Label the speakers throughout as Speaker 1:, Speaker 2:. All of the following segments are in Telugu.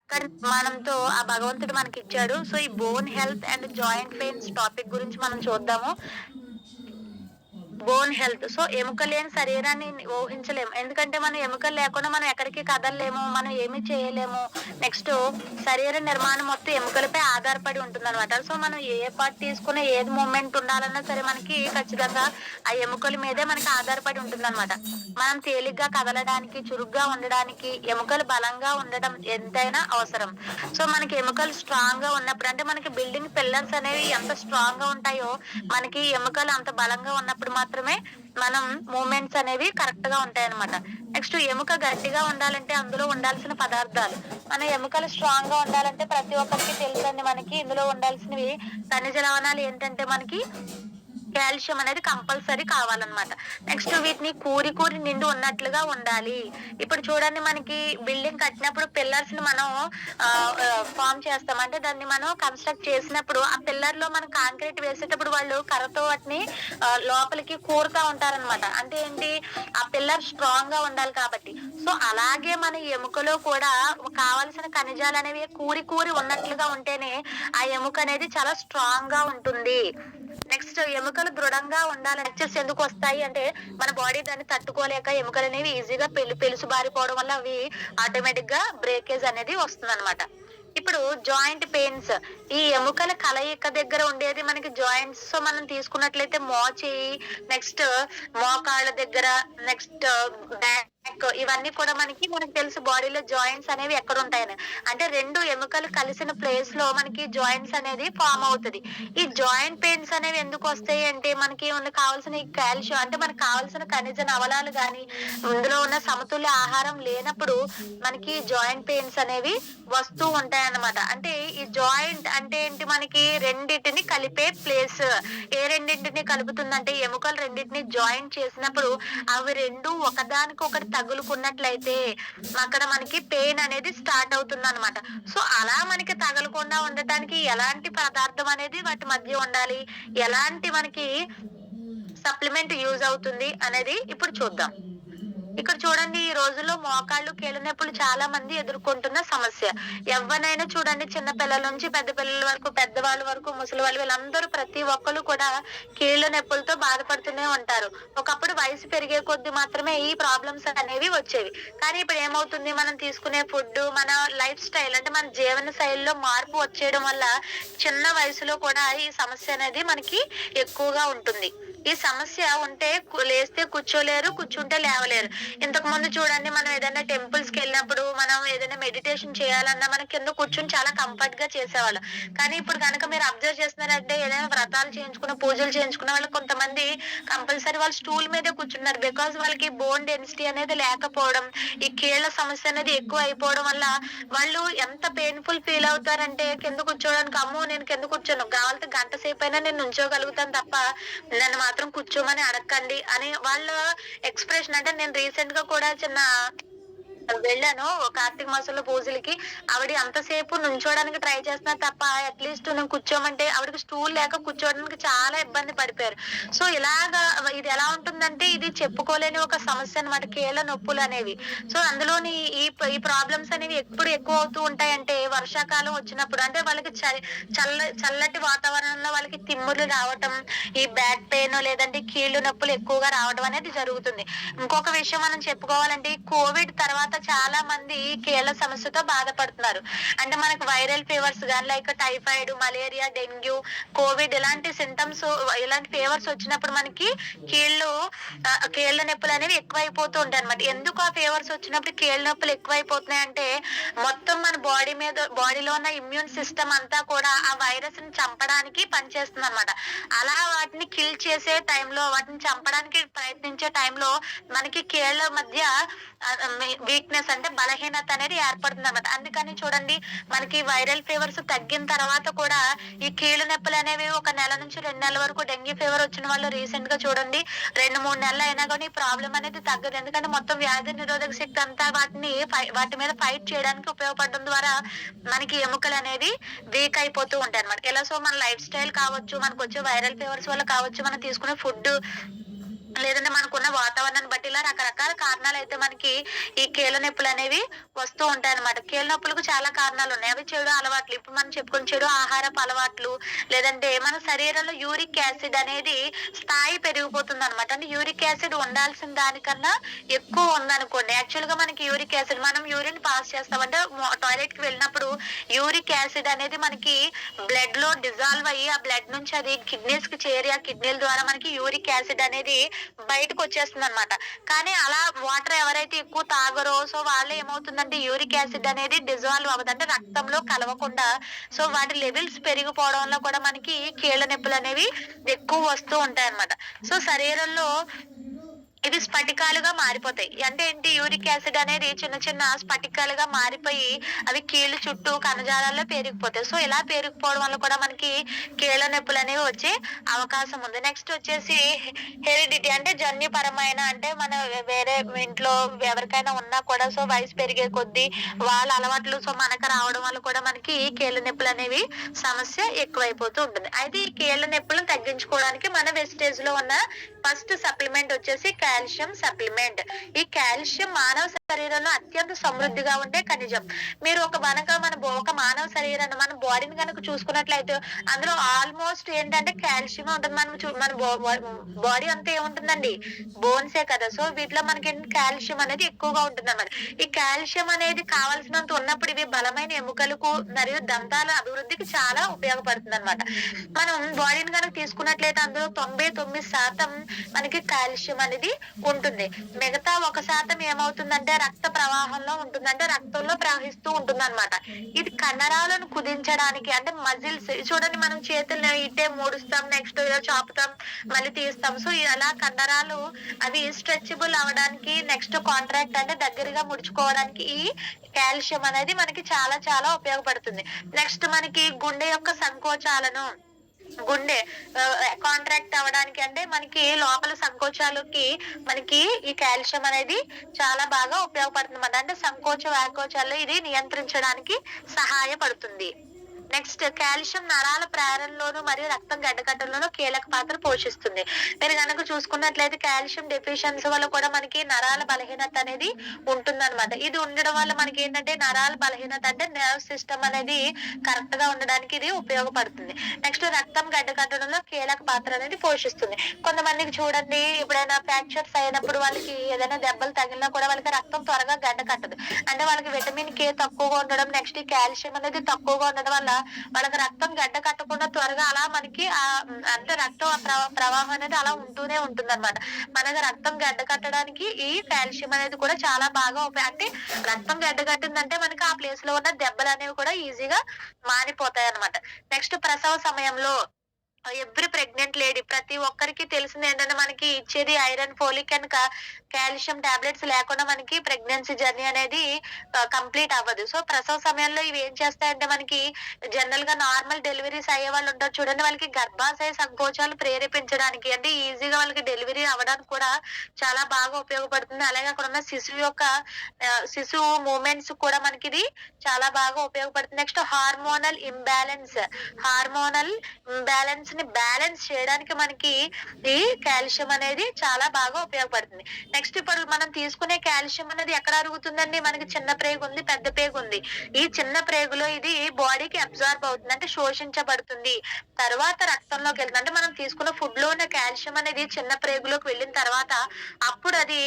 Speaker 1: కానీ మనంతో ఆ భగవంతుడు మనకిచ్చాడు. సో, ఈ bone health and joint pains topic గురించి మనం చూద్దాము. Bone health. సో, ఎముకలు లేని శరీరాన్ని ఊహించలేము. ఎందుకంటే మనం ఎముకలు లేకుండా మనం ఎక్కడికి కదలలేము. మనం ఏమి చేయలేము. నెక్స్టు శరీర నిర్మాణం మొత్తం ఎముకలపై ఆధారపడి ఉంటుందనమాట. సో, మనం ఏ పార్ట్ తీసుకున్న ఏది మూవ్‌మెంట్ ఉండాలన్నా సరే మనకి ఖచ్చితంగా ఆ ఎముకల మీదే మనకి ఆధారపడి ఉంటుందనమాట. మనం తేలిగ్గా కదలడానికి, చురుగ్గా ఉండడానికి ఎముకలు బలంగా ఉండడం ఎంతైనా అవసరం. సో, మనకి ఎముకలు స్ట్రాంగ్‌గా ఉన్నప్పుడు అంటే మనకి బిల్డింగ్ పిల్లర్స్ అనేవి ఎంత స్ట్రాంగ్‌గా ఉంటాయో, మనకి ఎముకలు అంత బలంగా ఉన్నప్పుడు మాత్రమే మనం మూవ్‌మెంట్స్ అనేవి కరెక్ట్‌గా ఉంటాయన్నమాట. నెక్స్ట్ ఎముక గట్టిగా ఉండాలంటే అందులో ఉండాల్సిన పదార్థాలు. మన ఎముకలు స్ట్రాంగ్‌గా ఉండాలంటే ప్రతి ఒక్కరికి తెలుసండి మనకి ఇందులో ఉండాల్సినవి ఖనిజ లవణాలు ఏంటంటే మనకి కాల్షియం అనేది కంపల్సరీ కావాలన్నమాట. నెక్స్ట్ వీటిని కూరి కూరి నిండి ఉన్నట్లుగా ఉండాలి. ఇప్పుడు చూడండి మనకి బిల్డింగ్ కట్టినప్పుడు పిల్లర్స్‌ని మనం ఫార్మ్ చేస్తాం. అంటే దాన్ని మనం కన్‌స్ట్రక్ట్ చేసినప్పుడు ఆ పిల్లర్‌లో మనం కాంక్రీట్ వేసేటప్పుడు వాళ్ళు కర్రతో వాటిని లోపలికి కూరుతా ఉంటారనమాట. అంటే ఏంటి? ఆ పిల్లర్ స్ట్రాంగ్‌గా ఉండాలి కాబట్టి. సో, అలాగే మన ఎముకలో కూడా కావాల్సిన ఖనిజాలనేవి కూరి కూరి ఉన్నట్లుగా ఉంటేనే ఆ ఎముక అనేది చాలా స్ట్రాంగ్‌గా ఉంటుంది. నెక్స్ట్ ఎముకలు దృఢంగా ఉండాలి. ఫ్రాక్చర్స్ ఎందుకొస్తాయి అంటే, మన బాడీ దాన్ని తట్టుకోలేక ఎముకలనేవి ఈజీగా పెలుసుబారిపోవడం వల్ల అవి ఆటోమేటిక్‌గా బ్రేకేజ్ అనేది వస్తుందనమాట. ఇప్పుడు జాయింట్ పెయిన్స్ ఈ ఎముకల కలయిక దగ్గర ఉండేది మనకి జాయింట్స్. సో, మనం తీసుకున్నట్లయితే మోచేయి, నెక్స్ట్ మోకాళ్ళ దగ్గర, నెక్స్ట్ బ్యాక్ ఇవన్నీ కూడా మనకి తెలుసు బాడీలో జాయింట్స్ అనేవి ఎక్కడుంటాయని. అంటే 2 ఎముకలు కలిసిన ప్లేస్‌లో మనకి జాయింట్స్ అనేది ఫార్మ్ అవుతది. ఈ జాయింట్ పెయిన్స్ అనేవి ఎందుకొస్తాయి అంటే, మనకి కావాల్సిన ఈ కాల్షియం అంటే మనకు కావాల్సిన ఖనిజ లవణాలు గాని, ఇందులో ఉన్న సమతుల్య ఆహారం లేనప్పుడు మనకి జాయింట్ పెయిన్స్ అనేవి వస్తూ ఉంటాయన్నమాట. అంటే ఈ జాయింట్ అంటే ఏంటి మనకి రెండిటిని కలిపే ప్లేస్. ఏ రెండిటిని కలుపుతుందంటే ఎముకలు రెండిటిని జాయింట్ చేసినప్పుడు అవి 2 ఒకదానికొకటి తగులుకున్నట్లయితే అక్కడ మనకి పెయిన్ అనేది స్టార్ట్ అవుతుందన్నమాట. సో, అలా మనకి తగలకుండా ఉండటానికి ఎలాంటి పదార్థం అనేది వాటి మధ్య ఉండాలి? ఎలాంటి మనకి సప్లిమెంట్ యూజ్ అవుతుంది అనేది ఇప్పుడు చూద్దాం. ఇక్కడ చూడండి ఈ రోజుల్లో మోకాళ్ళు, కీళ్ళ నొప్పులు చాలా మంది ఎదుర్కొంటున్న సమస్య. ఎవ్వనైనా చూడండి చిన్న పిల్లల నుంచి పెద్ద పిల్లల వరకు, పెద్దవాళ్ళ వరకు, ముసలివాళ్ళు వీళ్ళందరూ ప్రతి ఒక్కళ్ళు కూడా కీళ్ళ నొప్పులతో బాధపడుతూనే ఉంటారు. ఒకప్పుడు వయసు పెరిగే కొద్దీ మాత్రమే ఈ ప్రాబ్లమ్స్ అనేవి వచ్చేవి. కానీ ఇప్పుడు ఏమవుతుంది మనం తీసుకునే ఫుడ్డు, మన లైఫ్ స్టైల్ అంటే మన జీవన శైలిలో మార్పు వచ్చేయడం వల్ల చిన్న వయసులో కూడా ఈ సమస్య అనేది మనకి ఎక్కువగా ఉంటుంది. ఈ సమస్య ఉంటే లేస్తే కూర్చోలేరు, కూర్చుంటే లేవలేరు. ఇంతకుముందు చూడండి మనం ఏదైనా టెంపుల్స్‌కెళ్ళినప్పుడు, మనం ఏదైనా మెడిటేషన్ చేయాలన్నా మనం కింద కూర్చొని చాలా కంఫర్ట్‌గా చేసేవాళ్ళం. కానీ ఇప్పుడు గనక మీరు అబ్జర్వ్ చేస్తున్నారంటే ఏదైనా వ్రతాలు చేయించుకున్న, పూజలు చేయించుకున్న వాళ్ళు కొంతమంది కంపల్సరీ వాళ్ళు స్టూల్ మీదే కూర్చున్నారు. బికాజ్ వాళ్ళకి బోన్ డెన్సిటీ అనేది లేకపోవడం, ఈ కీళ్ళ సమస్య అనేది ఎక్కువ అయిపోవడం వల్ల వాళ్ళు ఎంత పెయిన్‌ఫుల్ ఫీల్ అవుతారంటే కింద కూర్చోవడానికి అమ్మో! నేను కింద కూర్చోను. కావాలంటే గంట సేపైనా నేను నుంచోగలుగుతాను తప్ప నన్ను మాత్రం కూర్చోమని అడక్కండి అని వాళ్ళ ఎక్స్‌ప్రెషన్. అంటే నేను రీసెంట్‌గా కూడా చిన్న వెళ్ళాను కార్తీక మాసంలో పూజలకి. ఆవిడ అంతసేపు నుంచోడానికి ట్రై చేస్తున్నారు తప్ప అట్‌లీస్ట్ నేను కూర్చోమంటే ఆవిడకి స్టూల్ లేక కూర్చోవడానికి చాలా ఇబ్బంది పడిపోయారు. సో, ఇలాగా ఇది ఎలా ఉంటుందంటే ఇది చెప్పుకోలేని ఒక సమస్య అన్నమాట కీళ్ళ నొప్పులనేవి. సో, అందులోని ఈ ప్రాబ్లమ్స్ అనేవి ఎప్పుడు ఎక్కువ అవుతూ ఉంటాయంటే వర్షాకాలం వచ్చినప్పుడు. అంటే వాళ్ళకి చల్లటి వాతావరణంలో వాళ్ళకి తిమ్ముర్లు రావటం, ఈ బ్యాక్ పెయిన్ లేదంటే కీళ్ళు నొప్పులు ఎక్కువగా రావడం అనేది జరుగుతుంది. ఇంకొక విషయం మనం చెప్పుకోవాలంటే ఈ కోవిడ్ తర్వాత చాలా మంది కీళ్ళ సమస్యతో బాధపడుతున్నారు. అంటే మనకు వైరల్ ఫీవర్స్ గాని like typhoid, malaria, dengue, Covid ఇలాంటి సింప్టమ్స్ ఇలాంటి ఫీవర్స్ వచ్చినప్పుడు మనకి కీళ్ళు కీళ్ళ నొప్పులనేవి ఎక్కువైపోతూ ఉంటాయన్నమాట. ఎందుకు ఆ ఫీవర్స్ వచ్చినప్పుడు కీళ్ళ నొప్పులు ఎక్కువైపోతున్నాయంటే మొత్తం మన బాడీలో ఉన్న ఇమ్యూన్ సిస్టమ్ అంతా కూడా ఆ వైరస్‌ని చంపడానికి పనిచేస్తుందన్నమాట. అలా వాటిని కిల్ చేసే టైంలో వాటిని చంపడానికి ప్రయత్నించే టైంలో మనకి కీళ్ళ మధ్య వీక్‌నెస్ అంటే బలహీనత అనేది ఏర్పడుతుందన్నమాట. అందుకని చూడండి మనకి వైరల్ ఫీవర్స్ తగ్గిన తర్వాత కూడా ఈ కీళ్ళ నొప్పులనేవి ఒక నెల నుంచి 2 నెలల వరకు డెంగ్యూ ఫీవర్ వచ్చిన వాళ్ళు రీసెంట్‌గా చూడండి 2, 3 నెలలు అయినా గాని ఈ ప్రాబ్లమ్ అనేది తగ్గదు. ఎందుకంటే మొత్తం వ్యాధి నిరోధక శక్తి అంతా వాటి మీద ఫైట్ చేయడానికి ఉపయోగపడడం ద్వారా మనకి ఎముకలనేవి వీక్ అయిపోతూ ఉంటాయన్నమాట. ఇలా సో మన లైఫ్ స్టైల్ కావచ్చు, మనకొచ్చే వైరల్ ఫీవర్స్ వల్ల కావచ్చు, మనం తీసుకునే ఫుడ్డు లేదంటే మనకున్న వాతావరణాన్ని బట్టి ఇలా రకరకాల కారణాలైతే మనకి ఈ కీళ్ళ నొప్పులనేవి వస్తూ ఉంటాయన్నమాట. కీళ్ళ నొప్పులకు చాలా కారణాలున్నాయి. అవి చెడు అలవాట్లు. ఇప్పుడు మనం చెప్పుకున్న చెడు ఆహారపు అలవాట్లు, లేదంటే మన శరీరంలో యూరిక్ యాసిడ్ అనేది స్థాయి పెరిగిపోతుందన్నమాట. అంటే యూరిక్ యాసిడ్ ఉండాల్సిన దానికన్నా ఎక్కువ ఉందనుకోండి. యాక్చువల్‌గా మనకి యూరిక్ యాసిడ్ మనం యూరిన్ పాస్ చేస్తాం. అంటే టాయిలెట్‌కి వెళ్ళినప్పుడు యూరిక్ యాసిడ్ అనేది మనకి బ్లడ్‌లో డిజాల్వ్ అయ్యి, ఆ బ్లడ్ నుంచి అది కిడ్నీస్‌కి చేరి, ఆ కిడ్నీల ద్వారా మనకి యూరిక్ యాసిడ్ అనేది బయటకొచ్చేస్తుందనమాట. కానీ అలా వాటర్ ఎవరైతే ఎక్కువ తాగరో సో వాళ్ళు ఏమవుతుందంటే యూరిక్ యాసిడ్ అనేది డిజాల్వ్ అవ్వదు. అంటే రక్తంలో కలవకుండా సో వాటి లెవెల్స్ పెరిగిపోవడం వల్ల కూడా మనకి కీళ్ళ నొప్పులనేవి ఎక్కువ వస్తూ ఉంటాయన్నమాట. సో శరీరంలో ఇవి స్ఫటికాలుగా మారిపోతాయి. అంటే ఏంటి యూరిక్ యాసిడ్ అనేది చిన్న చిన్న స్ఫటికాలుగా మారిపోయి అవి కీళ్ళు చుట్టూ కణజాలాల్లో పేరుకుపోతాయి. సో ఇలా పేరుకుపోవడం వల్ల కూడా మనకి కీళ్ళ నొప్పులనేవి వచ్చే అవకాశం ఉంది. నెక్స్ట్ వచ్చేసి హెరిడిటీ అంటే జన్యుపరమైన అంటే మన వేరే ఇంట్లో ఎవరికైనా ఉన్నా కూడా సో వయసు పెరిగే కొద్దీ వాళ్ళ అలవాట్లు సో మనకు రావడం వల్ల కూడా మనకి ఈ కీళ్ళ నొప్పులనేవి సమస్య ఎక్కువైపోతూ ఉంటుంది. అయితే ఈ కీళ్ళ నొప్పులను తగ్గించుకోవడానికి మన వెస్టేజ్ లో ఉన్న ఫస్ట్ సప్లిమెంట్ వచ్చేసి కాల్షియం సప్లిమెంట్. ఈ కాల్షియం మానవ శరీరంలో అత్యంత సమృద్ధిగా ఉండే ఖనిజం. మీరు ఒక మానవ శరీరాన్ని మన బాడీని కనుక చూసుకున్నట్లయితే అందులో ఆల్మోస్ట్ ఏంటంటే కాల్షియం ఉంటుంది. మన బాడీ అంతా ఏముంటుందండి, బోన్సే కదా. సో వీటిలో మనకి కాల్షియం అనేది ఎక్కువగా ఉంటుంది అన్నమాట. ఈ కాల్షియం అనేది కావాల్సినంత ఉన్నప్పుడు ఇవి బలమైన ఎముకలకు మరియు దంతాల అభివృద్ధికి చాలా ఉపయోగపడుతుంది అనమాట. మనం బాడీని కనుక తీసుకున్నట్లయితే అందులో 99% మనకి కాల్షియం అనేది ఉంటుంది. మిగతా 1% ఏమవుతుందంటే రక్త ప్రవాహంలో ఉంటుంది. అంటే రక్తంలో ప్రవహిస్తూ ఉంటుంది అనమాట. ఇది కండరాలను కుదించడానికి అంటే మజిల్స్ చూడండి, మనం చేతుల్ని ఇట్టే ముడుస్తాం, నెక్స్ట్ ఇలా చాపుతాం, మళ్ళీ తీస్తాం. సో ఇలా కండరాలు అవి స్ట్రెచబుల్ అవడానికి, నెక్స్ట్ కాంట్రాక్ట్ అంటే దగ్గరగా ముడుచుకోవడానికి ఈ కాల్షియం అనేది మనకి చాలా చాలా ఉపయోగపడుతుంది. నెక్స్ట్ మనకి గుండె యొక్క సంకోచాలను గుండె కాంట్రాక్ట్ అవ్వడానికి అంటే మనకి లోపల సంకోచాలకి మనకి ఈ కాల్షియం అనేది చాలా బాగా ఉపయోగపడుతుంది అన్నమాట. అంటే సంకోచ వ్యాకోచాలు ఇది నియంత్రించడానికి సహాయపడుతుంది. నెక్స్ట్ కాల్షియం నరాల ప్రేరణలోను మరియు రక్తం గడ్డకట్టడంలోనూ కీలక పాత్ర పోషిస్తుంది. మీరు కనుక చూసుకున్నట్లయితే కాల్షియం డెఫిషియన్సీ వల్ల కూడా మనకి నరాల బలహీనత అనేది ఉంటుందన్నమాట. ఇది ఉండడం వల్ల మనకి ఏంటంటే నరాల బలహీనత అంటే నర్వ్ సిస్టమ్ అనేది కరెక్ట్ గా ఉండడానికి ఇది ఉపయోగపడుతుంది. నెక్స్ట్ రక్తం గడ్డకట్టడంలో కీలక పాత్ర అనేది పోషిస్తుంది. కొంతమందికి చూడండి, ఎప్పుడైనా ఫ్రాక్చర్స్ అయినప్పుడు వాళ్ళకి ఏదైనా దెబ్బలు తగిలినా కూడా వాళ్ళకి రక్తం త్వరగా గడ్డ కట్టదు. అంటే వాళ్ళకి విటమిన్ కే తక్కువగా ఉండడం, నెక్స్ట్ కాల్షియం అనేది తక్కువగా ఉండడం వల్ల వాళ్ళకి రక్తం గడ్డ కట్టకుండా త్వరగా అలా మనకి అంటే రక్తం ప్రవాహం అనేది అలా ఉంటూనే ఉంటుంది అనమాట. మనకి రక్తం గడ్డ కట్టడానికి ఈ కాల్షియం అనేది కూడా చాలా బాగా అంటే రక్తం గడ్డ కట్టిందంటే మనకి ఆ ప్లేస్ లో ఉన్న దెబ్బలు అనేవి కూడా ఈజీగా మారిపోతాయి అనమాట. నెక్స్ట్ ప్రసవ సమయంలో ఎవ్రీ ప్రెగ్నెంట్ లేడీ ప్రతి ఒక్కరికి తెలిసింది ఏంటంటే మనకి ఇచ్చేది iron, folic and calcium tablets లేకుండా మనకి ప్రెగ్నెన్సీ జర్నీ అనేది కంప్లీట్ అవ్వదు. సో ప్రసవ సమయంలో ఇవి ఏం చేస్తాయంటే మనకి జనరల్ గా నార్మల్ డెలివరీస్ అయ్యే వాళ్ళు ఉంటారు చూడండి, వాళ్ళకి గర్భాశయ సంకోచాలు ప్రేరేపించడానికి అంటే ఈజీగా వాళ్ళకి డెలివరీ అవ్వడానికి కూడా చాలా బాగా ఉపయోగపడుతుంది. అలాగే అక్కడ ఉన్న శిశువు మూమెంట్స్ కూడా మనకి ఇది చాలా బాగా ఉపయోగపడుతుంది. నెక్స్ట్ హార్మోనల్ ఇంబ్యాలెన్స్ ని బ్యాలెన్స్ చేయడానికి మనకి ఈ కాల్షియం అనేది చాలా బాగా ఉపయోగపడుతుంది. నెక్స్ట్ ఇప్పుడు మనం తీసుకునే కాల్షియం అనేది ఎక్కడ అరుగుతుందండి, మనకి చిన్న ప్రేగు ఉంది, పెద్ద ప్రేగు ఉంది. ఈ చిన్న ప్రేగులో ఇది బాడీకి అబ్జార్బ్ అవుతుంది అంటే శోషించబడుతుంది. తర్వాత రక్తంలోకి వెళ్తుంది. అంటే మనం తీసుకున్న ఫుడ్ లో ఉన్న కాల్షియం అనేది చిన్న ప్రేగులోకి వెళ్ళిన తర్వాత అప్పుడు అది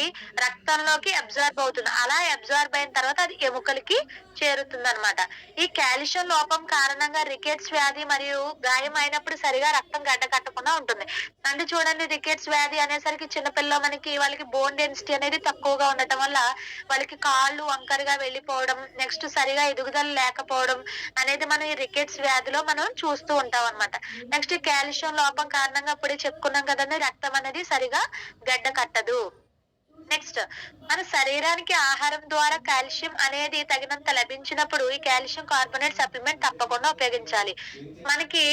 Speaker 1: రక్తంలోకి అబ్జార్బ్ అవుతుంది. అలా అబ్జార్బ్ అయిన తర్వాత అది ఎముకలకి చేరుతుంది అనమాట. ఈ కాల్షియం లోపం కారణంగా రికెట్స్ వ్యాధి మరియు గాయం అయినప్పుడు సరిగా రక్తం గడ్డ కట్టకుండా ఉంటుంది. అంటే చూడండి, రికెట్స్ వ్యాధి అనేసరికి చిన్నపిల్ల వాళ్ళకి బోన్ డెన్సిటీ అనేది తక్కువగా ఉండటం వల్ల వాళ్ళకి కాళ్ళు వంకరగా వెళ్ళిపోవడం, నెక్స్ట్ సరిగా ఎదుగుదల లేకపోవడం అనేది మనం ఈ రికెట్స్ వ్యాధిలో మనం చూస్తూ ఉంటాం అనమాట. నెక్స్ట్ కాల్షియం లోపం కారణంగా అప్పుడే చెప్పుకున్నాం కదండి, రక్తం అనేది సరిగా గడ్డ కట్టదు. నెక్స్ట్ మన శరీరానికి ఆహారం ద్వారా కాల్షియం అనేది తగినంత లభించినప్పుడు ఈ కాల్షియం కార్బోనేట్ సప్లిమెంట్ తప్పకుండా ఉపయోగించాలి. మనకి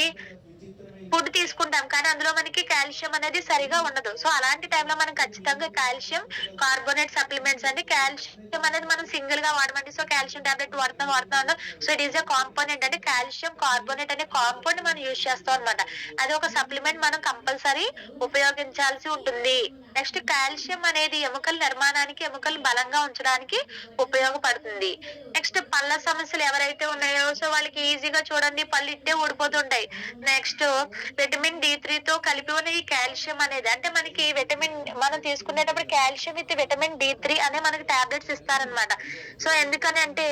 Speaker 1: ఫుడ్ తీసుకుంటాం కానీ అందులో మనకి కాల్షియం అనేది సరిగా ఉండదు. సో అలాంటి టైంలో మనం ఖచ్చితంగా కాల్షియం కార్బోనేట్ సప్లిమెంట్స్ అండి. కాల్షియం అనేది మనం సింగిల్ గా వాడమండి. సో కాల్షియం టాబ్లెట్ వాడుతున్నాం. So it is a component అంటే కాల్షియం కార్బోనేట్ అనే కాంపౌండ్ మనం యూజ్ చేస్తాం అనమాట. అది ఒక సప్లిమెంట్ మనం కంపల్సరీ ఉపయోగించాల్సి ఉంటుంది. నెక్స్ట్ కాల్షియం అనేది ఎముకల నిర్మాణానికి, ఎముకలు బలంగా ఉంచడానికి ఉపయోగపడుతుంది. నెక్స్ట్ పళ్ళ సమస్యలు ఎవరైతే ఉన్నాయో సో వాళ్ళకి ఈజీగా చూడండి పళ్ళు ఇట్టే ఊడిపోతుంటాయి. నెక్స్ట్ విటమిన్ D3 తో కలిపి ఉన్న ఈ కాల్షియం అనేది అంటే మనకి విటమిన్ మనం తీసుకునేటప్పుడు కాల్షియం విత్ విటమిన్ D3 అనే మనకి టాబ్లెట్స్ ఇస్తారనమాట. సో ఎందుకని అంటే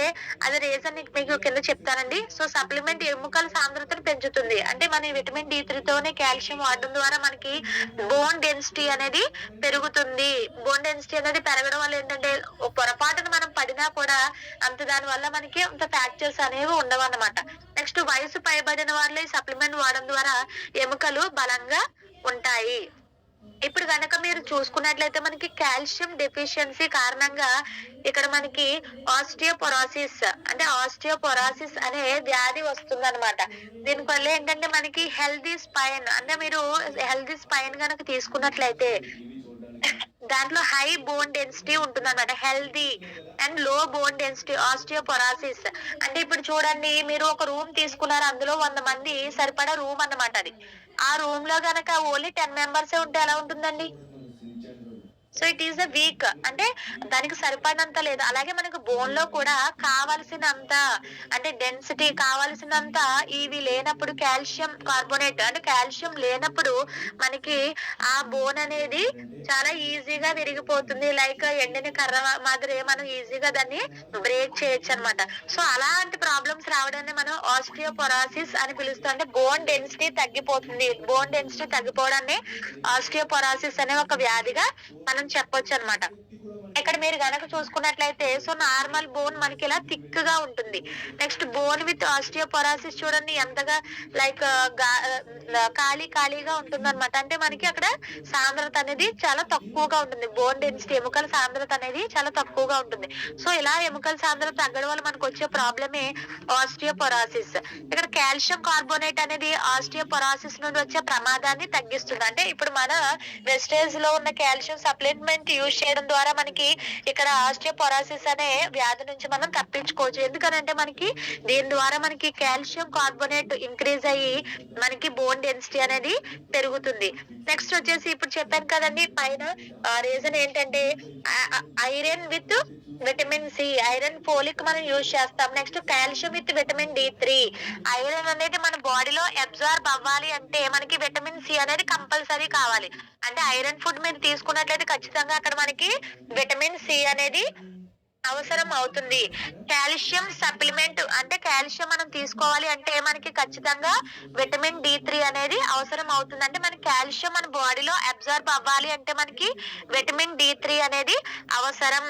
Speaker 1: అది రీజన్ మీకు కింద చెప్తానండి. సో సప్లిమెంట్ ఎముకల సాంద్రతను పెంచుతుంది. అంటే మన విటమిన్ D3 తోనే కాల్షియం వాడడం ద్వారా మనకి బోన్ డెన్సిటీ అనేది పెరుగుతుంది. బోన్ డెన్సిటీ అనేది పెరగడం వల్ల ఏంటంటే పొరపాటున మనం పడినా కూడా అంత దాని వల్ల మనకి అంత ఫ్రాక్చర్స్ అనేవి ఉండవు అన్నమాట. నెక్స్ట్ వయసు పైబడిన వాళ్ళు ఈ సప్లిమెంట్ వాడడం ద్వారా ఎముకలు బలంగా ఉంటాయి. ఇప్పుడు కనుక మీరు చూసుకున్నట్లయితే మనకి కాల్షియం డెఫిషియన్సీ కారణంగా ఇక్కడ మనకి ఆస్టియోపొరాసిస్ అనే వ్యాధి వస్తుందన్నమాట. దీనివల్ల ఏంటంటే మనకి హెల్దీ స్పైన్ అంటే మీరు హెల్దీ స్పైన్ కనుక తీసుకున్నట్లయితే దాంట్లో హై బోన్ డెన్సిటీ ఉంటుంది అనమాట. హెల్దీ అండ్ లో బోన్ డెన్సిటీ ఆస్టియోపొరాసిస్ అంటే ఇప్పుడు చూడండి మీరు ఒక రూమ్ తీసుకున్నారు, అందులో 100 మంది సరిపడా రూమ్ అన్నమాట. అది ఆ రూమ్ లో గనక ఓన్లీ 10 మెంబర్సే ఉంటే ఎలా ఉంటుందండి? So it is a week అంటే దానికి సరిపడినంత లేదు. అలాగే మనకు బోన్ లో కూడా కావాల్సినంత అంటే డెన్సిటీ కావాల్సినంత ఇవి లేనప్పుడు కాల్షియం కార్బోనేట్ అంటే కాల్షియం లేనప్పుడు మనకి ఆ బోన్ అనేది చాలా ఈజీగా విరిగిపోతుంది. లైక్ ఎండిన కర్ర మాదిరి మనం ఈజీగా దాన్ని బ్రేక్ చేయొచ్చు అనమాట. సో అలాంటి ప్రాబ్లమ్స్ రావడాన్ని మనం ఆస్టియోపొరాసిస్ అని పిలుస్తాం. అంటే బోన్ డెన్సిటీ తగ్గిపోతుంది. బోన్ డెన్సిటీ తగ్గిపోవడాన్ని ఆస్టియోపొరాసిస్ అనే ఒక వ్యాధిగా మనం చెప్పొచ్చు అనమాట. ఇక్కడ మీరు గనక చూసుకున్నట్లయితే సో నార్మల్ బోన్ మనకి ఇలా థిక్ గా ఉంటుంది. నెక్స్ట్ బోన్ విత్ ఆస్టియోపొరాసిస్ చూడండి ఎంతగా లైక్ ఖాళీగా ఉంటుంది అనమాట. అంటే మనకి అక్కడ సాంద్రత అనేది చాలా తక్కువగా ఉంటుంది. బోన్ డెన్సిటీ ఎముకల సాంద్రత అనేది చాలా తక్కువగా ఉంటుంది. సో ఇలా ఎముకల సాంద్రత తగ్గడం వల్ల మనకు వచ్చే ప్రాబ్లమే ఆస్టియోపొరాసిస్. ఇక్కడ కాల్షియం కార్బోనేట్ అనేది ఆస్టియోపొరాసిస్ నుండి వచ్చే ప్రమాదాన్ని తగ్గిస్తుంది. అంటే ఇప్పుడు మన వెస్టేజ్ లో ఉన్న కాల్షియం సప్లిమెంట్ యూజ్ చేయడం ద్వారా మనకి ఇక్కడ ఆస్టియోపొరాసిస్ అనే వ్యాధి నుంచి మనం తప్పించుకోవచ్చు. ఎందుకనంటే మనకి దీని ద్వారా మనకి కాల్షియం కార్బోనేట్ ఇంక్రీజ్ అయ్యి మనకి బోన్ డెన్సిటీ అనేది పెరుగుతుంది. నెక్స్ట్ వచ్చేసి ఇప్పుడు చెప్పాను కదండి పైన రీజన్ ఏంటంటే iron with vitamin C, iron folic మనం యూజ్ చేస్తాం. Next calcium with vitamin D3. Iron అనేది మన బాడీలో అబ్జార్బ్ అవ్వాలి అంటే మనకి విటమిన్ సి అనేది కంపల్సరీ కావాలి. అంటే ఐరన్ ఫుడ్ మీరు తీసుకున్నట్లయితే ఖచ్చితంగా అక్కడ మనకి విటమిన్ సి అనేది అవసరం అవుతుంది. కాల్షియం సప్లిమెంట్ అంటే కాల్షియం మనం తీసుకోవాలి అంటే మనకి ఖచ్చితంగా విటమిన్ D3 అనేది అవసరం అవుతుంది. అంటే మన కాల్షియం మన బాడీలో అబ్జర్బ్ అవ్వాలి అంటే మనకి విటమిన్ D3 అనేది అవసరం.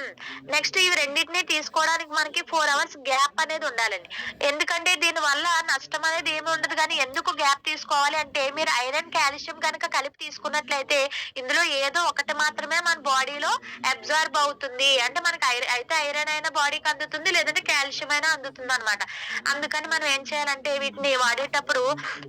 Speaker 1: నెక్స్ట్ ఇవి రెండింటిని తీసుకోవడానికి మనకి 4 అవర్స్ గ్యాప్ అనేది ఉండాలండి. ఎందుకంటే దీని వల్ల నష్టం అనేది ఏమి ఉండదు. కానీ ఎందుకు గ్యాప్ తీసుకోవాలి అంటే మీరు ఐరన్ కాల్షియం కనుక కలిపి తీసుకున్నట్లయితే ఇందులో ఏదో ఒకటి మాత్రమే మన బాడీలో అబ్జర్బ్ అవుతుంది. అంటే మనకి అయితే ఐరన్ అయినా బాడీకి అందుతుంది, లేదంటే కాల్షియం అయినా అందుతుంది అనమాట. అందుకని మనం ఏం చేయాలంటే వీటిని వాడేటప్పుడు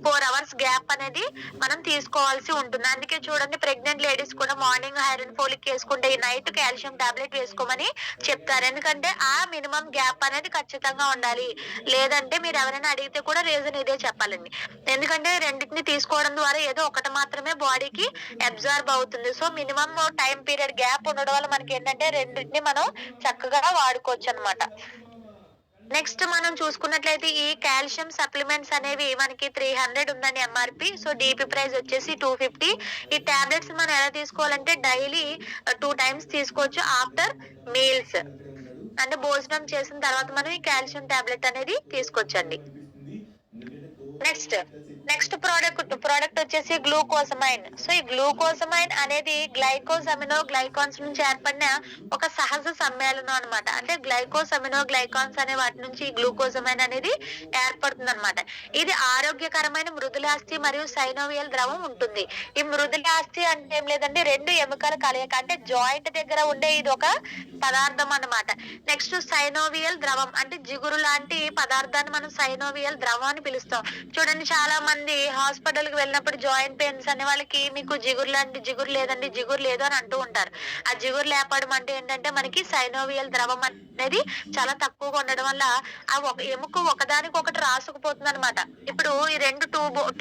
Speaker 1: 4 అవర్స్ గ్యాప్ అనేది మనం తీసుకోవాల్సి ఉంటుంది. అందుకే చూడండి ప్రెగ్నెంట్ లేడీస్ కూడా మార్నింగ్ ఐరన్ ఫోలిక్ వేసుకుంటే నైట్ కాల్షియం టాబ్లెట్ వేసుకోమని చెప్తారు. ఎందుకంటే ఆ మినిమం గ్యాప్ అనేది ఖచ్చితంగా ఉండాలి. లేదంటే మీరు ఎవరైనా అడిగితే కూడా రీజన్ ఇదే చెప్పాలండి. ఎందుకంటే రెండింటిని తీసుకోవడం ద్వారా ఏదో ఒకటి మాత్రమే బాడీకి అబ్జర్బ్ అవుతుంది. So minimum time period gap ఉండడం వల్ల మనకి ఏంటంటే రెండింటిని మనం చక్కగా వాడుకోవచ్చు అనమాట. నెక్స్ట్ మనం చూసుకున్నట్లయితే ఈ కాల్షియం సప్లిమెంట్స్ అనేవి మనకి 300 ఉందండి MRP. సో DP ప్రైస్ వచ్చేసి 250. ఈ టాబ్లెట్స్ మనం ఎలా తీసుకోవాలంటే డైలీ 2 టైమ్స్ తీసుకోవచ్చు ఆఫ్టర్ మీల్స్. అంటే భోజనం చేసిన తర్వాత మనం ఈ కాల్షియం టాబ్లెట్ అనేది తీసుకోవచ్చండి. నెక్స్ట్ ప్రోడక్ట్ వచ్చేసి గ్లూకోసమైన్. సో ఈ గ్లూకోసమైన్ అనేది గ్లైకాన్స్ నుంచి ఏర్పడిన ఒక సహజ సమ్మేళనం అనమాట. అంటే గ్లైకాన్స్ అనే వాటి నుంచి ఈ గ్లూకోసమైన్ అనేది ఏర్పడుతుంది అనమాట. ఇది ఆరోగ్యకరమైన మృదులాస్థి మరియు సైనోవియల్ ద్రవం ఉంటుంది. ఈ మృదులాస్థి అంటే ఏం లేదంటే 2 ఎముకల కలయిక అంటే జాయింట్ దగ్గర ఉండే ఇది ఒక పదార్థం అన్నమాట. నెక్స్ట్ సైనోవియల్ ద్రవం అంటే జిగురు లాంటి పదార్థాన్ని మనం సైనోవియల్ ద్రవం అని పిలుస్తాం. చూడండి చాలా మంది మంది హాస్పిటల్ కి వెళ్ళినప్పుడు జాయింట్ పెయిన్స్ అనే వాళ్ళకి మీకు జిగురు లేదండి, జిగురు లేదు అని అంటూ ఉంటారు. ఆ జిగురు లేపడం అంటే ఏంటంటే మనకి సైనోవియల్ ద్రవం అనేది చాలా తక్కువగా ఉండడం వల్ల ఆ ఒక ఎముక ఒకదానికొకటి రాసుకుపోతుంది అనమాట. ఇప్పుడు ఈ రెండు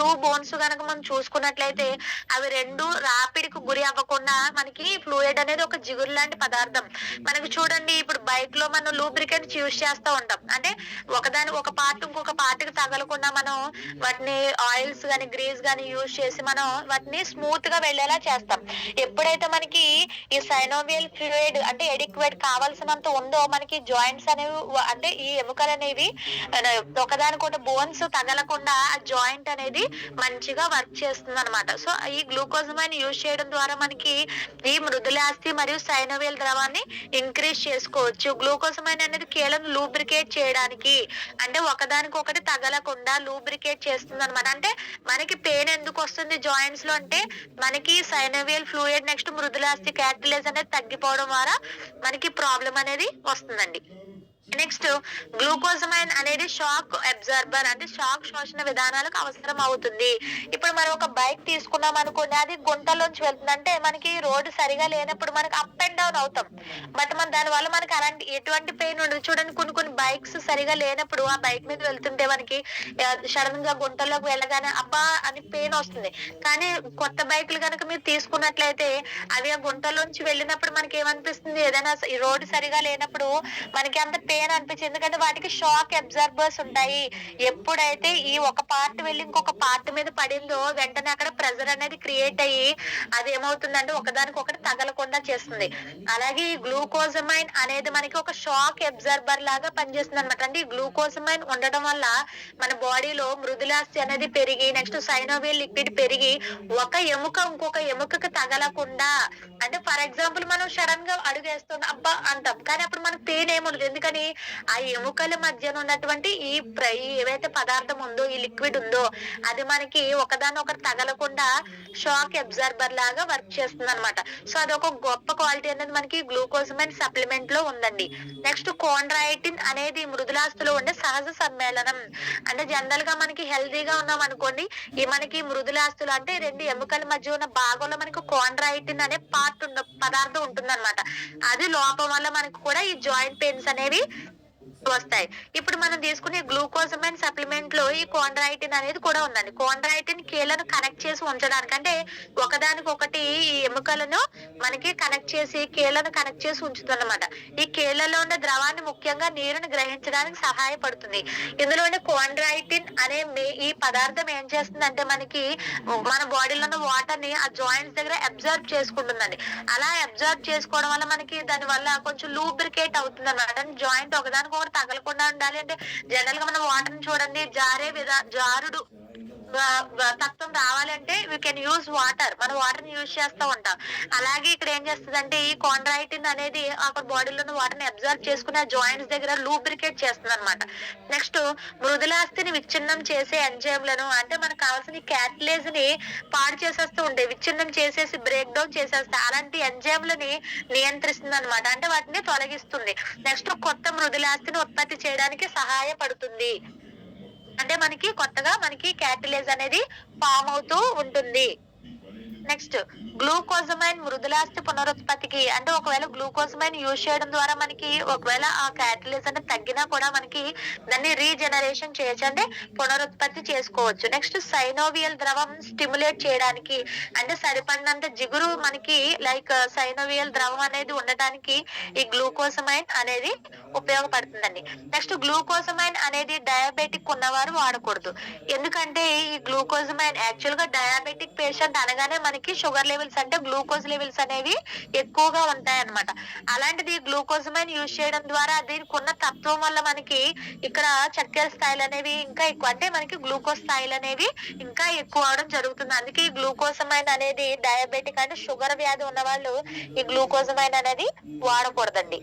Speaker 1: టూ బోన్స్ గనక మనం చూసుకున్నట్లయితే అవి రెండు రాపిడికి గురి అవ్వకుండా మనకి ఫ్లూయిడ్ అనేది ఒక జిగురు లాంటి పదార్థం. మనకి చూడండి, ఇప్పుడు బైక్ లో మనం లూబ్రికెంట్స్ యూజ్ చేస్తూ ఉంటాం. అంటే ఒక పార్ట్ ఇంకొక పార్ట్ కి తగలకుండా మనం వాటిని ఆయిల్స్ గాని గ్రీస్ గాని యూజ్ చేసి మనం వాటిని స్మూత్ గా వెళ్ళేలా చేస్తాం. ఎప్పుడైతే మనకి ఈ సైనోవియల్ ఫ్లూయిడ్ అంటే ఎడిక్వేట్ కావాల్సినంత ఉందో మనకి జాయింట్స్ అనేవి అంటే ఈ ఎముకలు అనేవి ఒకదానికొకటి బోన్స్ తగలకుండా ఆ జాయింట్ అనేది మంచిగా వర్క్ చేస్తుంది అనమాట. సో ఈ గ్లూకోజమైన్ యూజ్ చేయడం ద్వారా మనకి ఈ మృదులాస్థి మరియు సైనోవియల్ ద్రవాన్ని ఇంక్రీజ్ చేసుకోవచ్చు. గ్లూకోజమైన్ అనేది కీళ్ళను లూబ్రికేట్ చేయడానికి, అంటే ఒకదానికొకటి తగలకుండా లూబ్రికేట్ చేస్తుంది అనమాట. అంటే మనకి పెయిన్ ఎందుకు వస్తుంది జాయింట్స్ లో అంటే మనకి సైనోవియల్ ఫ్లూయిడ్ నెక్స్ట్ మృదులాస్థి క్యాటిలేజ్ అనేది తగ్గిపోవడం ద్వారా మనకి ప్రాబ్లం అనేది వస్తుందండి. నెక్స్ట్ గ్లూకోజమైన్ అనేది షాక్ అబ్జార్బర్, అంటే షాక్ శోషణ విధానాలకు అవసరం అవుతుంది. ఇప్పుడు మనం ఒక బైక్ తీసుకున్నాం అనుకోండి, అది గుంటలోంచి వెళ్తుంది అంటే మనకి రోడ్డు సరిగా లేనప్పుడు మనకి అప్ అండ్ డౌన్ అవుతాం. బట్ మన దాని వల్ల మనకి అలాంటి ఎటువంటి పెయిన్ ఉండదు. చూడండి, కొన్ని బైక్స్ సరిగా లేనప్పుడు ఆ బైక్ మీద వెళ్తుంటే మనకి సడన్ గా గుంటలోకి వెళ్ళగానే అబ్బా అని పెయిన్ వస్తుంది. కానీ కొత్త బైకులు కనుక మీరు తీసుకున్నట్లయితే అవి ఆ గుంటలోంచి వెళ్ళినప్పుడు మనకి ఏమనిపిస్తుంది, ఏదైనా ఈ రోడ్డు సరిగా లేనప్పుడు మనకి అంత పెయిన్ అనిపించింది. ఎందుకంటే వాటికి షాక్ అబ్జార్బర్స్ ఉంటాయి. ఎప్పుడైతే ఈ ఒక పార్ట్ వెళ్ళి ఇంకొక పార్ట్ మీద పడిందో వెంటనే అక్కడ ప్రెజర్ అనేది క్రియేట్ అయ్యి అది ఏమవుతుందంటే ఒకదానికొకటి తగలకుండా చేస్తుంది. అలాగే ఈ గ్లూకోజమైన్ అనేది మనకి ఒక షాక్ అబ్జార్బర్ లాగా పనిచేస్తుంది అనమాట. అంటే ఈ గ్లూకోజమైన్ ఉండడం వల్ల మన బాడీలో మృదులాస్థి అనేది పెరిగి నెక్స్ట్ సైనోవియల్ లిక్విడ్ పెరిగి ఒక ఎముక ఇంకొక ఎముకకి తగలకుండా, అంటే ఫర్ ఎగ్జాంపుల్ మనం సడన్ గా అడుగేస్తున్నాం అబ్బా అంటాం, కానీ అప్పుడు మనకు పెయిన్ ఏముండదు. ఎందుకని ఆ ఎముకల మధ్యన ఉన్నటువంటి ఈ ఏవైతే పదార్థం ఉందో, ఈ లిక్విడ్ ఉందో అది మనకి ఒకదానొకటి తగలకుండా షాక్ అబ్జార్బర్ లాగా వర్క్ చేస్తుంది అనమాట. సో అదొక గొప్ప క్వాలిటీ అనేది మనకి గ్లూకోజమైన్ సప్లిమెంట్ లో ఉందండి. నెక్స్ట్ కోండ్రాయిటిన్ అనేది మృదులాస్థిలో ఉండే సహజ సమ్మేళనం. అంటే జనరల్ గా మనకి హెల్దీగా ఉన్నాం అనుకోండి, ఈ మనకి మృదులాస్థులు అంటే రెండు ఎముకల మధ్య ఉన్న భాగంలో మనకి కోండ్రాయిటిన్ అనే పదార్థం ఉంటుంది అనమాట. అది లోపం వల్ల మనకు కూడా ఈ జాయింట్ పెయిన్స్ అనేవి వస్తాయి. ఇప్పుడు మనం తీసుకునే గ్లూకోజమైన్ సప్లిమెంట్ లో ఈ కోండ్రాయిటిన్ అనేది కూడా ఉందండి. కోండ్రాయిటిన్ కీళ్ళను కనెక్ట్ చేసి ఉంచడానికి, అంటే ఒకదానికొకటి ఈ ఎముకలను మనకి కనెక్ట్ చేసి కీళ్ళను కనెక్ట్ చేసి ఉంచుతుంది అనమాట. ఈ కీళ్ళలో ఉన్న ద్రవాన్ని ముఖ్యంగా నీరుని గ్రహించడానికి సహాయపడుతుంది. ఇందులో ఉండే కోండ్రాయిటిన్ అనే ఈ పదార్థం ఏం చేస్తుందంటే మనకి మన బాడీలో ఉన్న వాటర్ ని ఆ జాయింట్స్ దగ్గర అబ్జర్వ్ చేసుకుంటుందండి. అలా అబ్జర్వ్ చేసుకోవడం వల్ల మనకి దాని వల్ల కొంచెం లూబ్రికేట్ అవుతుంది అనమాట. జాయింట్ ఒకదానికొకటి తగలకుండా ఉండాలి అంటే జనరల్ గా మనం వాటర్ ని చూడండి, జారుడు తత్వం రావాలంటే వీ కెన్ యూజ్ వాటర్, మనం వాటర్ ని యూజ్ చేస్తూ ఉంటాం. అలాగే ఇక్కడ ఏం చేస్తుందంటే ఈ కోండ్రాయిటిన్ అనేది అక్కడ బాడీలో ఉన్న వాటర్ ని అబ్జర్వ్ చేసుకుని జాయింట్స్ దగ్గర లూబ్రికేట్ చేస్తుంది అనమాట. నెక్స్ట్ మృదులాస్థిని విచ్ఛిన్నం చేసే ఎంజైమ్లను, అంటే మనకు కావాల్సిన క్యాటలేజ్ ని పాడు చేసేస్తూ ఉంటాయి, విచ్ఛిన్నం చేసేసి బ్రేక్ డౌన్ చేసేస్తాయి. అలాంటి ఎంజైమ్లని నియంత్రిస్తుంది అనమాట, అంటే వాటిని తొలగిస్తుంది. నెక్స్ట్ కొత్త మృదులాస్థిని ఉత్పత్తి చేయడానికి సహాయపడుతుంది. అంటే మనకి కొత్తగా మనకి క్యాటలేజ్ అనేది ఫామ్ అవుతూ ఉంటుంది. నెక్స్ట్ గ్లూకోజమైన్ మృదులాస్థి పునరుత్పత్తికి, అంటే ఒకవేళ గ్లూకోజమైన్ యూజ్ చేయడం ద్వారా మనకి ఒకవేళ ఆ క్యాటలేజ్ అనేది తగ్గినా కూడా మనకి దాన్ని రీజనరేషన్ చేయొచ్చు, అంటే పునరుత్పత్తి చేసుకోవచ్చు. నెక్స్ట్ సైనోవియల్ ద్రవం స్టిమ్యులేట్ చేయడానికి, అంటే సరిపడినంత జిగురు మనకి లైక్ సైనోవియల్ ద్రవం అనేది ఉండటానికి ఈ గ్లూకోజమైన్ అనేది ఉపయోగపడుతుందండి. నెక్స్ట్ గ్లూకోజమైన్ అనేది డయాబెటిక్ ఉన్నవారు వాడకూడదు. ఎందుకంటే ఈ గ్లూకోజమైన్ యాక్చువల్ గా డయాబెటిక్ పేషెంట్ అనగానే మనకి షుగర్ లెవెల్స్ అంటే గ్లూకోజ్ లెవెల్స్ అనేవి ఎక్కువగా ఉంటాయి అన్నమాట. అలాంటిది గ్లూకోజమైన్ యూజ్ చేయడం ద్వారా దీనికి ఉన్న తత్వం వల్ల మనకి ఇక్కడ చక్కెర స్థాయిలు అనేవి ఇంకా ఎక్కువ, అంటే మనకి గ్లూకోజ్ స్థాయిలు అనేవి ఇంకా ఎక్కువ అవడం జరుగుతుంది. అందుకే ఈ గ్లూకోజమైన్ అనేది డయాబెటిక్ అంటే షుగర్ వ్యాధి ఉన్న వాళ్ళు ఈ గ్లూకోజమైన్ అనేది వాడకూడదండి.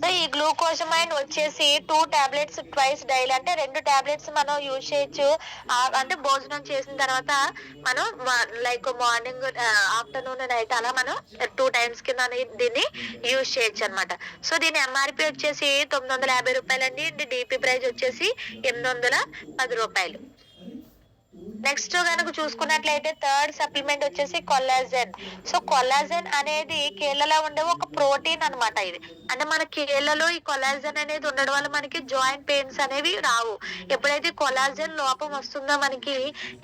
Speaker 1: సో ఈ గ్లూకోజమైన్ వచ్చేసి 2 tablets ట్వైస్ డైలీ, అంటే 2 tablets మనం యూజ్ చేయొచ్చు. అంటే భోజనం చేసిన తర్వాత మనం లైక్ మార్నింగ్ ఆఫ్టర్నూన్ నైట్ అలా మనం 2 times కింద దీన్ని యూజ్ చేయొచ్చు అనమాట. సో దీని ఎంఆర్పి వచ్చేసి 950 రూపాయలు అండి. డిపి ప్రైస్ వచ్చేసి 810 రూపాయలు. నెక్స్ట్ గనుక చూసుకున్నట్లయితే థర్డ్ సప్లిమెంట్ వచ్చేసి కొల్లాజెన్. సో కొల్లాజెన్ అనేది కీళ్ళలో ఉండే ఒక ప్రోటీన్ అన్నమాట ఇది. అంటే మన కీళ్ళలో ఈ కొల్లాజెన్ అనేది ఉండడం వల్ల మనకి జాయింట్ పెయిన్స్ అనేవి రావు. ఎప్పుడైతే కొల్లాజెన్ లోపం వస్తుందో మనకి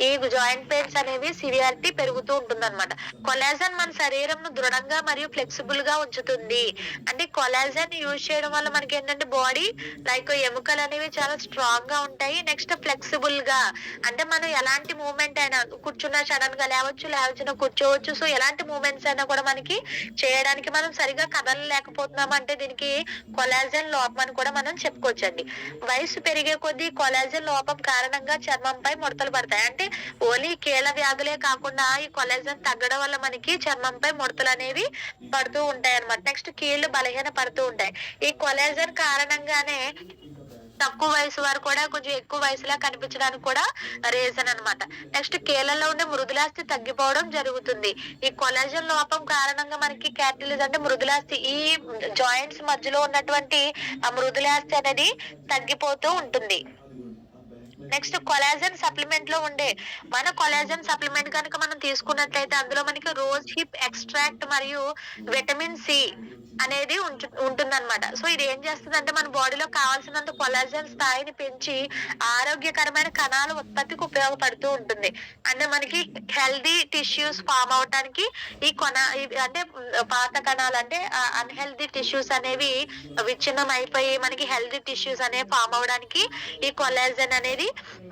Speaker 1: ఈ జాయింట్ పెయిన్స్ అనేవి సివియారిటీ పెరుగుతూ ఉంటుందన్నమాట. కొల్లాజెన్ మన శరీరంను దృఢంగా మరియు ఫ్లెక్సిబుల్ గా ఉంచుతుంది. అంటే కొల్లాజెన్ యూజ్ చేయడం వల్ల మనకి ఏంటంటే బాడీ లైక్ ఎముకలు అనేవి చాలా స్ట్రాంగ్ గా ఉంటాయి. నెక్స్ట్ ఫ్లెక్సిబుల్ గా, అంటే మనం ఎలాంటి మూమెంట్ అయినా కూర్చున్నా సడన్ గా లేవచ్చు, లేవచ్చిన కూర్చోవచ్చు. సో ఎలాంటి మూమెంట్స్ అయినా కూడా మనకి చేయడానికి మనం సరిగా కదలలేకపోతున్నాం అంటే దీనికి కొలాజన్ లోపం అని కూడా మనం చెప్పుకోవచ్చండి. వయసు పెరిగే కొద్దీ కొలాజన్ లోపం కారణంగా చర్మంపై ముడతలు పడతాయి. అంటే ఓన్లీ కీళ్ళ వ్యాధులే కాకుండా ఈ కొలాజన్ తగ్గడం వల్ల మనకి చర్మంపై ముడతలు అనేవి పడుతూ ఉంటాయి అన్నమాట. నెక్స్ట్ కీళ్లు బలహీన పడుతూ ఉంటాయి. ఈ కొలాజన్ కారణంగానే తక్కువ వయసు వారు కూడా కొంచెం ఎక్కువ వయసులా కనిపించడానికి కూడా రీజన్ అన్నమాట. నెక్స్ట్ కీళ్ళలో ఉండే మృదులాస్థి తగ్గిపోవడం జరుగుతుంది. ఈ కొలాజన్ లోపం కారణంగా మనకి క్యాటిలిజ్ అంటే మృదులాస్థి, ఈ జాయింట్స్ మధ్యలో ఉన్నటువంటి ఆ మృదులాస్థి అనేది తగ్గిపోతూ ఉంటుంది. నెక్స్ట్ కొలాజన్ సప్లిమెంట్ లో ఉండే మన కొలాజన్ సప్లిమెంట్ కనుక మనం తీసుకున్నట్లయితే అందులో మనకి రోజ్ హిప్ ఎక్స్ట్రాక్ట్ మరియు విటమిన్ సి అనేది ఉంటుందన్నమాట. సో ఇది ఏం చేస్తుంది అంటే మన బాడీలో కావాల్సినంత కొలాజన్ స్థాయిని పెంచి ఆరోగ్యకరమైన కణాల ఉత్పత్తికి ఉపయోగపడుతూ ఉంటుంది. అంటే మనకి హెల్దీ టిష్యూస్ ఫామ్ అవటానికి ఈ అంటే పాత కణాలు అంటే అన్హెల్దీ టిష్యూస్ అనేవి విచ్ఛిన్నం అయిపోయి మనకి హెల్దీ టిష్యూస్ అనేవి ఫామ్ అవడానికి ఈ కొలాజన్ అనేది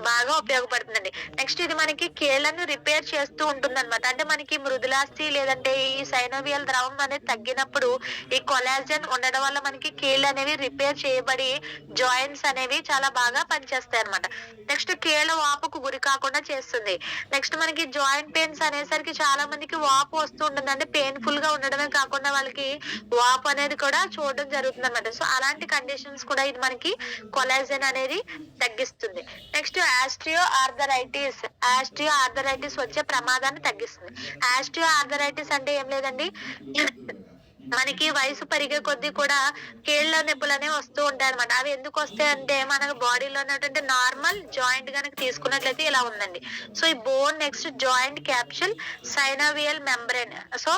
Speaker 1: బాగా ఉపయోగపడుతుందండి. నెక్స్ట్ ఇది మనకి కీళ్ళను రిపేర్ చేస్తూ ఉంటుంది అనమాట. అంటే మనకి మృదులాస్థి లేదంటే ఈ సైనోవియల్ ద్రవం అనేది తగ్గినప్పుడు ఈ కొలాజన్ ఉండడం వల్ల మనకి కీళ్ళు అనేవి రిపేర్ చేయబడి జాయింట్స్ అనేవి చాలా బాగా పనిచేస్తాయి అనమాట. నెక్స్ట్ కీళ్ళ వాపుకు గురి కాకుండా చేస్తుంది. నెక్స్ట్ మనకి జాయింట్ పెయిన్స్ అనేసరికి చాలా మందికి వాపు వస్తూ ఉంటుంది. అంటే పెయిన్ఫుల్ గా ఉండడమే కాకుండా వాళ్ళకి వాపు అనేది కూడా చూడడం జరుగుతుంది అనమాట. సో అలాంటి కండిషన్స్ కూడా ఇది మనకి కొలాజన్ అనేది తగ్గిస్తుంది. నెక్స్ట్ ఆస్ట్రియో ఆర్థరైటిస్ వచ్చే ప్రమాదాన్ని తగ్గిస్తుంది. ఆస్ట్రియో ఆర్థరైటిస్ అంటే ఏం లేదండి, మనకి వయసు పెరిగే కొద్దీ కూడా కీళ్ళ నొప్పులు అనేవి వస్తూ ఉంటాయి అనమాట. అవి ఎందుకు వస్తాయి అంటే మన బాడీలో ఉన్నటువంటి నార్మల్ జాయింట్ కనుక తీసుకున్నట్లయితే ఇలా ఉందండి. సో ఈ bone, next joint capsule, synovial membrane, so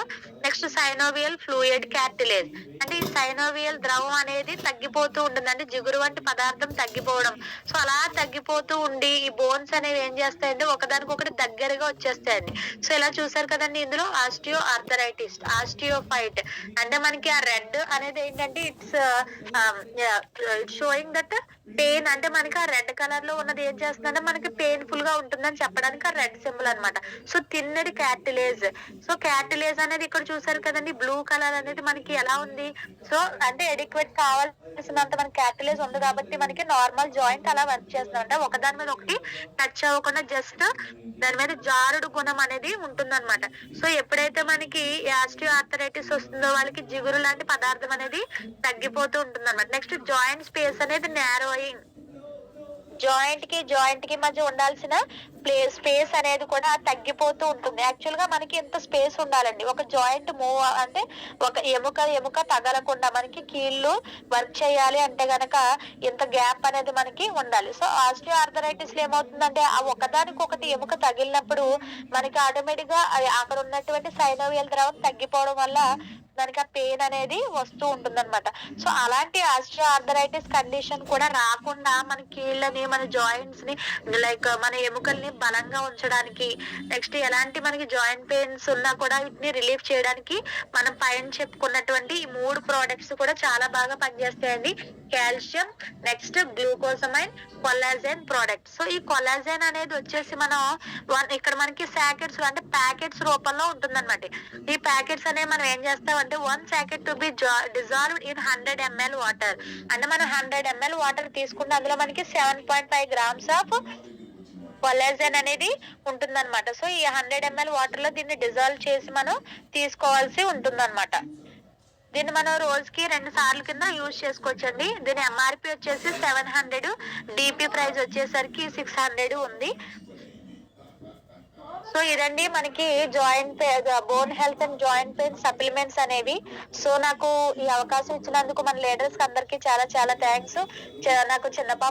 Speaker 1: next synovial fluid, cartilage. అంటే ఈ సైనోవియల్ ద్రవం అనేది తగ్గిపోతూ ఉంటుంది. అంటే జిగురు వంటి పదార్థం తగ్గిపోవడం. సో అలా తగ్గిపోతూ ఉండి ఈ బోన్స్ అనేవి ఏం చేస్తాయంటే ఒకదానికొకటి దగ్గరగా వచ్చేస్తాయండి. సో ఇలా చూసారు కదండి, ఇందులో ఆస్టియో ఆర్థరైటిస్, ఆస్టియోఫైట్ అంటే మనకి ఆ రెడ్ అనేది ఏంటంటే ఇట్స్ షోయింగ్ దట్ పెయిన్. అంటే మనకి ఆ రెడ్ కలర్ లో ఉన్నది ఏం చేస్తుందంటే మనకి పెయిన్ఫుల్ గా ఉంటుందని చెప్పడానికి ఆ రెడ్ సింబల్ అనమాట. సో తిన్నది క్యాటిలేజ్. సో క్యాటిలేజ్ అనేది ఇక్కడ చూసారు కదండి, బ్లూ కలర్ అనేది మనకి ఎలా ఉంది. సో అంటే ఎడిక్వేట్ కావాల్సినంత మనకి క్యాటిలేజ్ ఉంది కాబట్టి మనకి నార్మల్ జాయింట్ అలా వర్క్ చేస్తుంది. అంటే ఒకదాని మీద ఒకటి టచ్ అవ్వకుండా జస్ట్ దాని మీద జారుడు గుణం అనేది ఉంటుందన్నమాట. సో ఎప్పుడైతే మనకి ఆస్టియో ఆర్థరైటిస్ వస్తుందో వాళ్ళకి జిగురు లాంటి పదార్థం అనేది తగ్గిపోతూ ఉంటుంది అనమాట. నెక్స్ట్ జాయింట్ స్పేస్ అనేది నారోయింగ్. జాయింట్ కి మధ్య ఉండాల్సిన స్పేస్ అనేది కూడా తగ్గిపోతూ ఉంటుంది. యాక్చువల్ గా మనకి ఎంత స్పేస్ ఉండాలండి, ఒక జాయింట్ మూవ్ అంటే ఒక ఎముక తగలకుండా మనకి కీళ్ళు వర్క్ చేయాలి అంటే గనక ఇంత గ్యాప్ అనేది మనకి ఉండాలి. సో ఆస్టియో ఆర్థరైటిస్ లో ఏమవుతుందంటే ఆ ఒకదానికొకటి ఎముక తగిలినప్పుడు మనకి ఆటోమేటిక్ గా అక్కడ ఉన్నటువంటి సైనోవియల్ ద్రవం తగ్గిపోవడం వల్ల దానికి ఆ పెయిన్ అనేది వస్తూ ఉంటుంది అనమాట. సో అలాంటి ఆస్టియో ఆర్థరైటిస్ కండిషన్ కూడా రాకుండా మన కీళ్ళని, మన జాయింట్స్ ని, లైక్ మన ఎముకల్ని బలంగా ఉంచడానికి, నెక్స్ట్ ఎలాంటి మనకి జాయింట్ పెయిన్స్ ఉన్నా కూడా వీటిని రిలీఫ్ చేయడానికి మనం పైన చెప్పుకున్నటువంటి ఈ 3 ప్రోడక్ట్స్ కూడా చాలా బాగా పనిచేస్తాయండి. Calcium, next glucosamine, collagen product. So ఈ కొల్లాజెన్ అనేది వచ్చేసి మనం ఇక్కడ మనకి సాకెట్స్ అంటే ప్యాకెట్స్ రూపంలో ఉంటుందన్నమాట. ఈ ప్యాకెట్స్ అనేవి మనం ఏం చేస్తాం అంటే 1 packet to be dissolved in 100 ml water. అంటే మనం 100 ml వాటర్ తీసుకుంటే అందులో మనకి 7.5 grams ఆఫ్ కొల్లాజెన్ అనేది ఉంటుందన్నమాట. సో ఈ 100 ml వాటర్ లో దీన్ని డిజాల్వ్ చేసి మనం తీసుకోవాల్సి ఉంటుందన్నమాట. దీన్ని మనం రోజుకి 2 సార్లు కింద యూజ్ చేసుకోవచ్చండి. దీని ఎంఆర్పి వచ్చేసి 700, డిపి ప్రైస్ వచ్చేసరికి 600 ఉంది. సో ఇదండి మనకి bone health and joint pain supplements అనేవి. సో నాకు ఈ అవకాశం ఇచ్చినందుకు మన లీడర్స్ అందరికి చాలా చాలా థ్యాంక్స్. నాకు చిన్న పాప